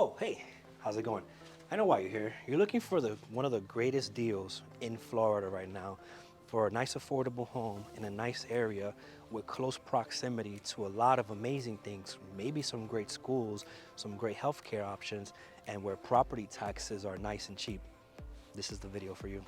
Oh, hey, how's it going? I know why you're here. You're looking for one of the greatest deals in Florida right now for a nice affordable home in a nice area with close proximity to a lot of amazing things, maybe some great schools, some great healthcare options, and where property taxes are nice and cheap. This is the video for you.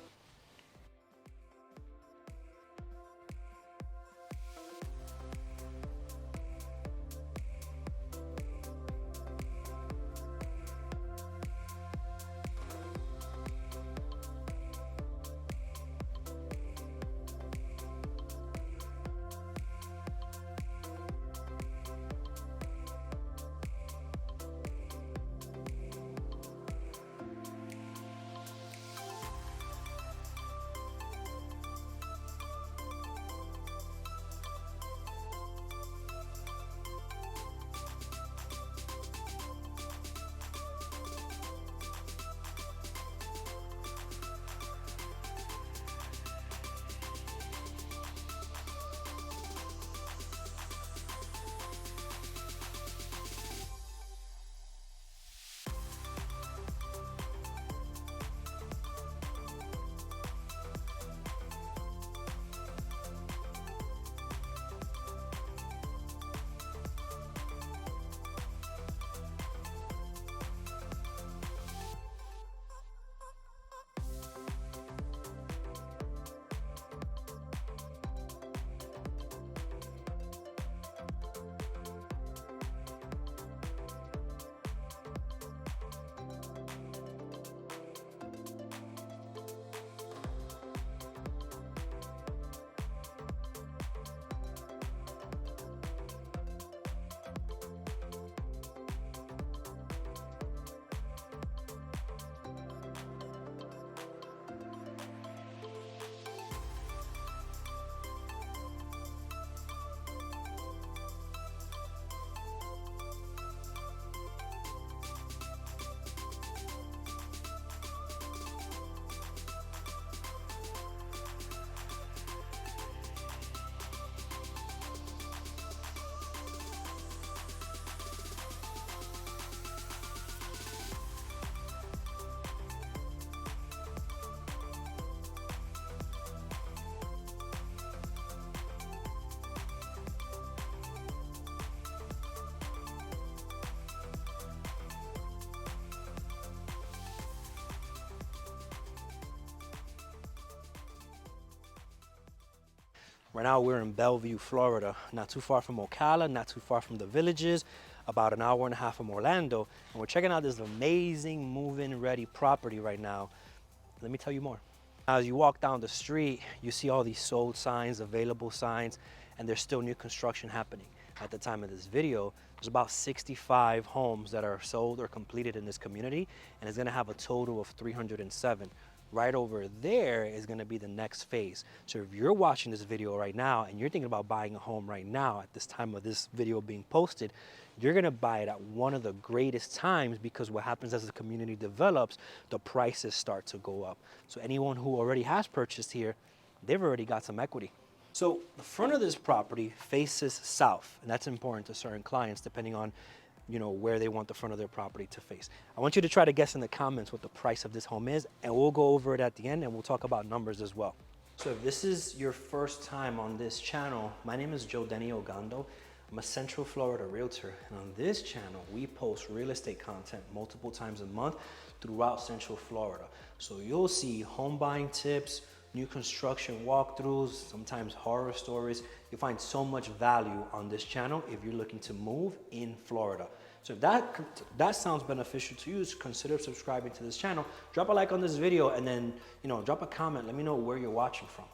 Right now we're in Belleview, Florida, not too far from Ocala, not too far from the villages, about an hour and a half from Orlando. And we're checking out this amazing move-in ready property right now. Let me tell you more. As you walk down the street, you see all these sold signs, available signs, and there's still new construction happening. At the time of this video, there's about 65 homes that are sold or completed in this community, and it's gonna have a total of 307. Right over there is gonna be the next phase. So if you're watching this video right now and you're thinking about buying a home right now at this time of this video being posted, you're gonna buy it at one of the greatest times, because what happens as the community develops, the prices start to go up. So anyone who already has purchased here, they've already got some equity. So the front of this property faces south, and that's important to certain clients depending on where they want the front of their property to face. I want you to try to guess in the comments what the price of this home is, and we'll go over it at the end, and we'll talk about numbers as well. So if this is your first time on this channel, my name is Joe Denny Ogando. I'm a Central Florida realtor, and on this channel, we post real estate content multiple times a month throughout Central Florida. So you'll see home buying tips, new construction walkthroughs, sometimes horror stories. You'll find so much value on this channel if you're looking to move in Florida. So if that sounds beneficial to you, consider subscribing to this channel. Drop a like on this video, and then drop a comment. Let me know where you're watching from.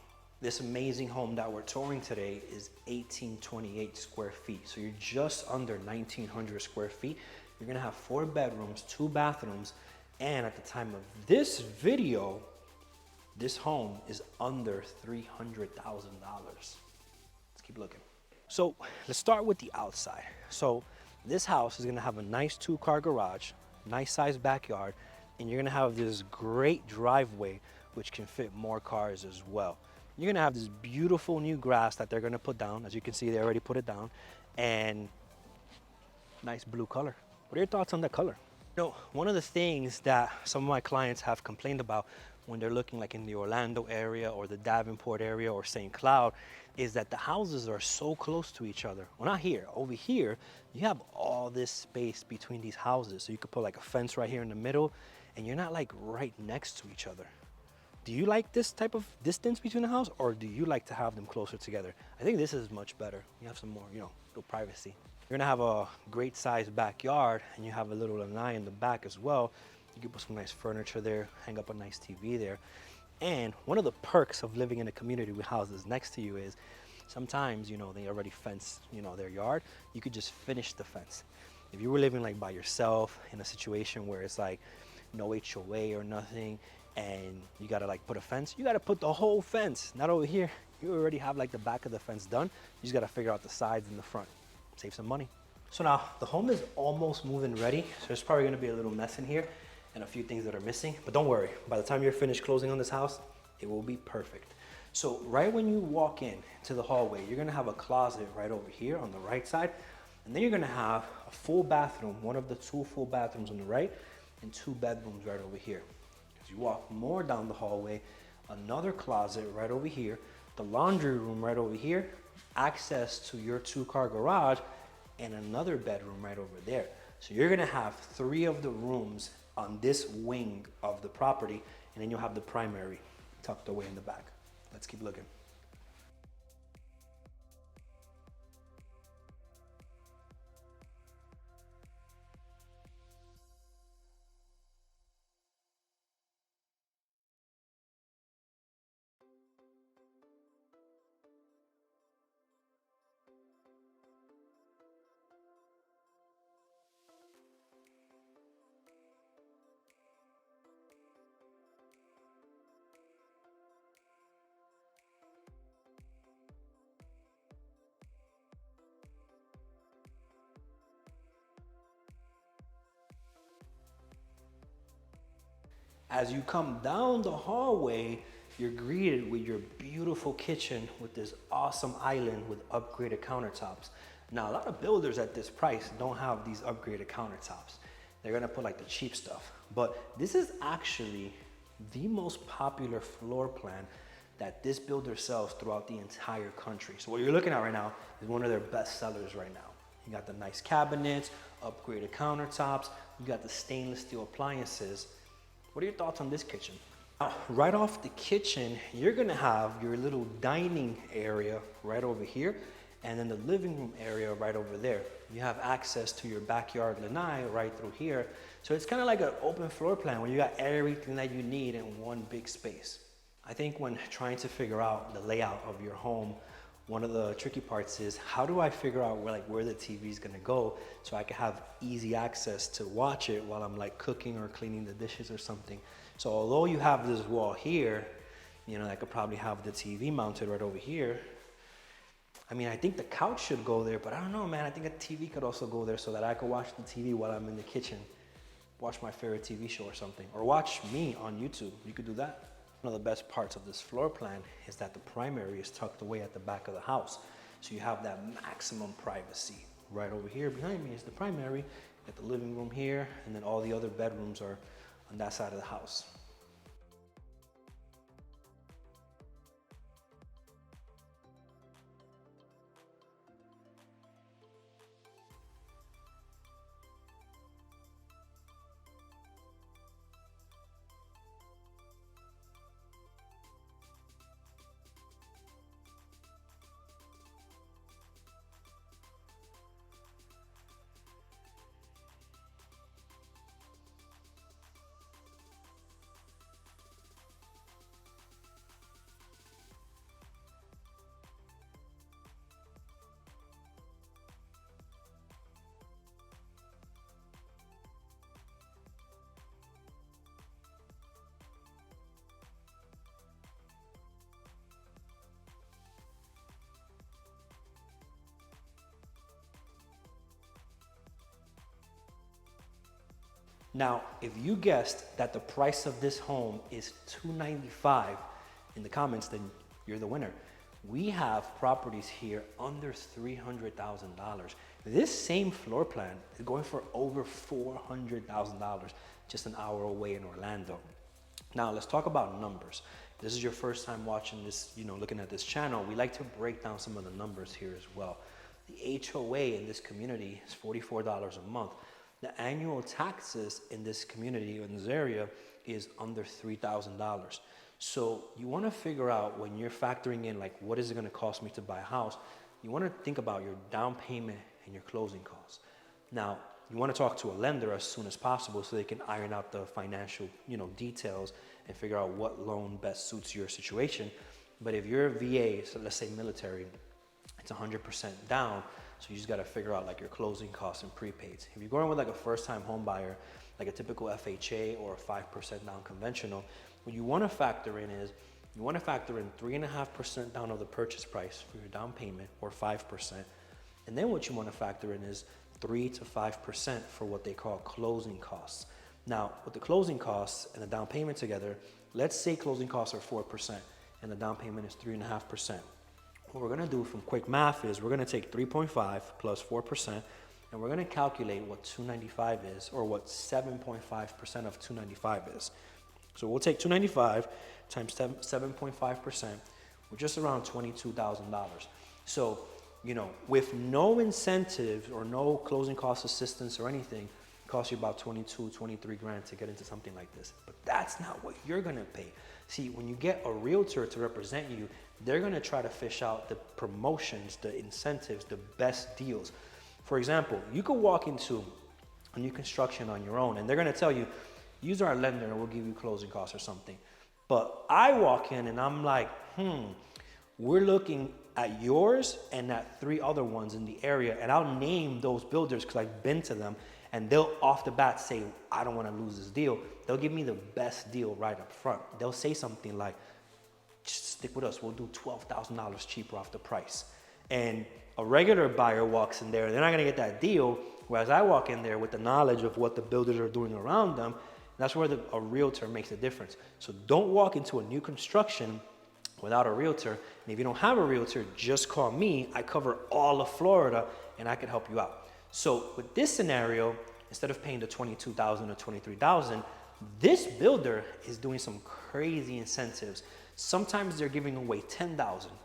This amazing home that we're touring today is 1828 square feet. So you're just under 1900 square feet. You're gonna have 4 bedrooms, 2 bathrooms, and at the time of this video, this home is under $300,000. Let's keep looking. So let's start with the outside. So this house is gonna have a nice 2-car garage, nice sized backyard, and you're gonna have this great driveway which can fit more cars as well. You're gonna have this beautiful new grass that they're gonna put down. As you can see, they already put it down, and nice blue color. What are your thoughts on the color? One of the things that some of my clients have complained about when they're looking like in the Orlando area or the Davenport area or St. Cloud is that the houses are so close to each other. Well, not here. Over here, you have all this space between these houses. So you could put like a fence right here in the middle and you're not like right next to each other. Do you like this type of distance between the house, or do you like to have them closer together? I think this is much better. You have some more, little privacy. You're gonna have a great sized backyard and you have a little lanai in the back as well. You can put some nice furniture there, hang up a nice TV there. And one of the perks of living in a community with houses next to you is sometimes, they already fence, their yard. You could just finish the fence. If you were living like by yourself in a situation where it's like no HOA or nothing, and you gotta like put a fence, you gotta put the whole fence, not over here. You already have like the back of the fence done. You just gotta figure out the sides and the front. Save some money. So now the home is almost moving ready. So there's probably gonna be a little mess in here and a few things that are missing, but don't worry. By the time you're finished closing on this house, it will be perfect. So right when you walk in to the hallway, you're gonna have a closet right over here on the right side. And then you're gonna have a full bathroom, one of the two full bathrooms on the right, and two bedrooms right over here. As you walk more down the hallway, another closet right over here, the laundry room right over here, access to your 2-car garage, and another bedroom right over there. So you're gonna have 3 of the rooms on this wing of the property, and then you'll have the primary tucked away in the back. Let's keep looking. As you come down the hallway, you're greeted with your beautiful kitchen with this awesome island with upgraded countertops. Now, a lot of builders at this price don't have these upgraded countertops. They're gonna put like the cheap stuff. But this is actually the most popular floor plan that this builder sells throughout the entire country. So what you're looking at right now is one of their best sellers right now. You got the nice cabinets, upgraded countertops, you got the stainless steel appliances. What are your thoughts on this kitchen? Now, right off the kitchen, you're gonna have your little dining area right over here, and then the living room area right over there. You have access to your backyard lanai right through here. So it's kind of like an open floor plan where you got everything that you need in one big space. I think when trying to figure out the layout of your home, one of the tricky parts is how do I figure out where the TV is gonna go so I can have easy access to watch it while I'm like cooking or cleaning the dishes or something. So although you have this wall here, I could probably have the TV mounted right over here. I mean, I think the couch should go there, but I don't know, man. I think a TV could also go there so that I could watch the TV while I'm in the kitchen, watch my favorite TV show or something, or watch me on YouTube. You could do that. One of the best parts of this floor plan is that the primary is tucked away at the back of the house. So you have that maximum privacy. Right over here behind me is the primary, got the living room here, and then all the other bedrooms are on that side of the house. Now, if you guessed that the price of this home is $295 in the comments, then you're the winner. We have properties here under $300,000. This same floor plan is going for over $400,000 just an hour away in Orlando. Now let's talk about numbers. If this is your first time watching this, looking at this channel, we like to break down some of the numbers here as well. The HOA in this community is $44 a month. The annual taxes in this community, in this area, is under $3,000. So you want to figure out, when you're factoring in, like, what is it going to cost me to buy a house, you want to think about your down payment and your closing costs. Now, you want to talk to a lender as soon as possible so they can iron out the financial, details and figure out what loan best suits your situation. But if you're a VA, so let's say military, it's 100% down. So you just got to figure out like your closing costs and prepaids. If you're going with like a first-time home buyer, like a typical FHA or a 5% down conventional, what you want to factor in is, you want to factor in 3.5% down of the purchase price for your down payment, or 5%. And then what you want to factor in is 3 to 5% for what they call closing costs. Now, with the closing costs and the down payment together, let's say closing costs are 4% and the down payment is 3.5%. What we're going to do from quick math is we're going to take 3.5 plus 4%, and we're going to calculate what 295 is, or what 7.5% of 295 is. So we'll take 295 times 7.5%, we're just around $22,000. So, with no incentive or no closing cost assistance or anything, it costs you about 22, 23 grand to get into something like this. But that's not what you're gonna pay. See, when you get a realtor to represent you, they're gonna try to fish out the promotions, the incentives, the best deals. For example, you could walk into a new construction on your own and they're gonna tell you, use our lender and we'll give you closing costs or something. But I walk in and I'm like, we're looking at yours and at 3 other ones in the area, and I'll name those builders because I've been to them, and they'll off the bat say, I don't want to lose this deal. They'll give me the best deal right up front. They'll say something like, just stick with us, we'll do $12,000 cheaper off the price. And a regular buyer walks in there, they're not going to get that deal, whereas I walk in there with the knowledge of what the builders are doing around them. That's where a realtor makes a difference. So don't walk into a new construction without a realtor. And if you don't have a realtor, just call me. I cover all of Florida and I can help you out. So with this scenario, instead of paying the $22,000 or $23,000, this builder is doing some crazy incentives. Sometimes they're giving away $10,000,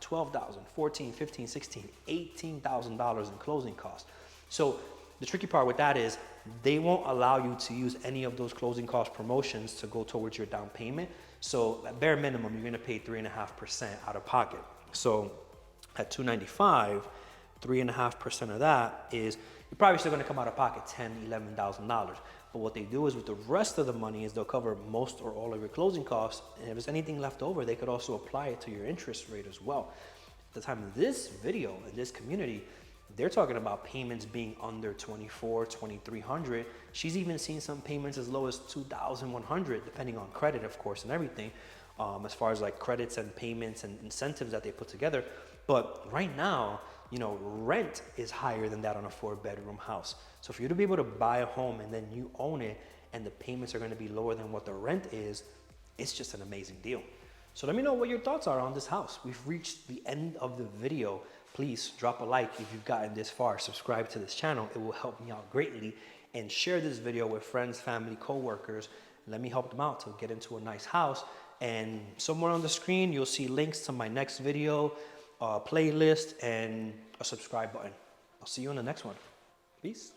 $12,000, $14,000, $15,000, $16,000, $18,000 in closing costs. So the tricky part with that is they won't allow you to use any of those closing cost promotions to go towards your down payment. So at bare minimum, you're gonna pay 3.5% out of pocket. So at $295, 3.5% of that is, you're probably still gonna come out of pocket $10,000, $11,000. But what they do is with the rest of the money is they'll cover most or all of your closing costs. And if there's anything left over, they could also apply it to your interest rate as well. At the time of this video, in this community, they're talking about payments being under $2,400, $2,300. She's even seen some payments as low as $2,100, depending on credit, of course, and everything, as far as like credits and payments and incentives that they put together. But right now, rent is higher than that on a 4-bedroom house. So for you to be able to buy a home and then you own it and the payments are going to be lower than what the rent is, it's just an amazing deal. So let me know what your thoughts are on this house. We've reached the end of the video. Please drop a like if you've gotten this far. Subscribe to this channel. It will help me out greatly. And share this video with friends, family, co-workers. Let me help them out to get into a nice house. And somewhere on the screen, you'll see links to my next video, playlist, and a subscribe button. I'll see you in the next one. Peace.